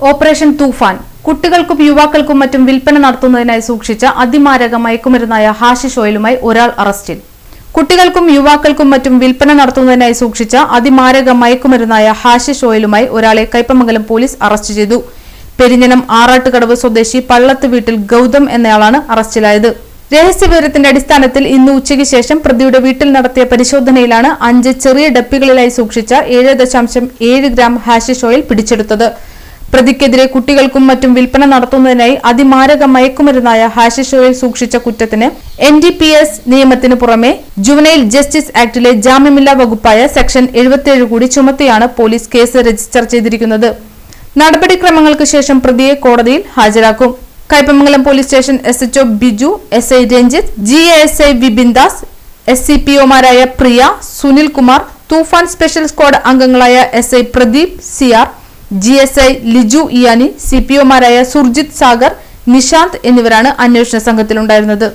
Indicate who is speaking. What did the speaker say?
Speaker 1: Operation തൂഫാൻ കുട്ടികൾക്കും യുവാക്കൾക്കും മറ്റും വിൽപ്പന നടത്തുന്നതിനായി സൂക്ഷിച്ച അതിമാരക മയക്കുമരുന്നായ ഹാഷിഷ് ഓയിലുമായി ഒരാൾ അറസ്റ്റിൽ. കുട്ടികൾക്കും യുവാക്കൾക്കും മറ്റും വിൽപ്പന നടത്തുന്നതിനായി സൂക്ഷിച്ച അതിമാരക മയക്കുമരുന്നായ ഹാഷിഷ് ഓയിലുമായി ഒരാളെ കയ്പമംഗലം പോലീസ് അറസ്റ്റ് ചെയ്തു. പെരിഞ്ഞനം ആറാട്ടുകടവ് സ്വദേശി പള്ളത്ത് വീട്ടിൽ ഗൗതം എന്നയാളാണ് അറസ്റ്റിലായത്. രഹസ്യവിവരത്തിന്റെ അടിസ്ഥാനത്തിൽ ഇന്ന് ഉച്ചയ്ക്ക് ശേഷം പ്രതിയുടെ വീട്ടിൽ നടത്തിയ പരിശോധനയിലാണ് 5 ചെറിയ ഡപ്പികളിലായി സൂക്ഷിച്ച 7.7 ഗ്രാം ഹാഷിഷ് ഓയിൽ പിടിച്ചെടുത്തത്. പ്രതിക്കെതിരെ കുട്ടികൾക്കും മറ്റും വിൽപ്പന നടത്തുന്നതിനായി അതിമാരക മയക്കുമരുന്നായ ഹാഷിഷ് ഓയിൽ സൂക്ഷിച്ച കുറ്റത്തിന് NDPS നിയമത്തിന് പുറമെ ജുവനൈൽ ജസ്റ്റിസ് ആക്ടിലെ ജാമ്യമില്ലാ വകുപ്പായ സെക്ഷൻ 77 കൂടി ചുമത്തിയാണ് പോലീസ് കേസ് രജിസ്റ്റർ ചെയ്തിരിക്കുന്നത്. നടപടിക്രമങ്ങൾക്ക് ശേഷം പ്രതിയെ കോടതിയിൽ ഹാജരാക്കും. Kaipamangalam police station SHO Biju, SI Ranjith, GASI Vipindas, SCPOമാരായ പ്രിയ, സുനിൽ കുമാർ, തൂഫാൻ സ്പെഷ്യൽ സ്ക്വാഡ് അംഗങ്ങളായ SI Pradeep, CR, GSI Liju ഇയാനി, CPOമാരായ സുർജിത് സാഗർ, നിശാന്ത് എന്നിവരാണ് അന്വേഷണ സംഘത്തിലുണ്ടായിരുന്നത്.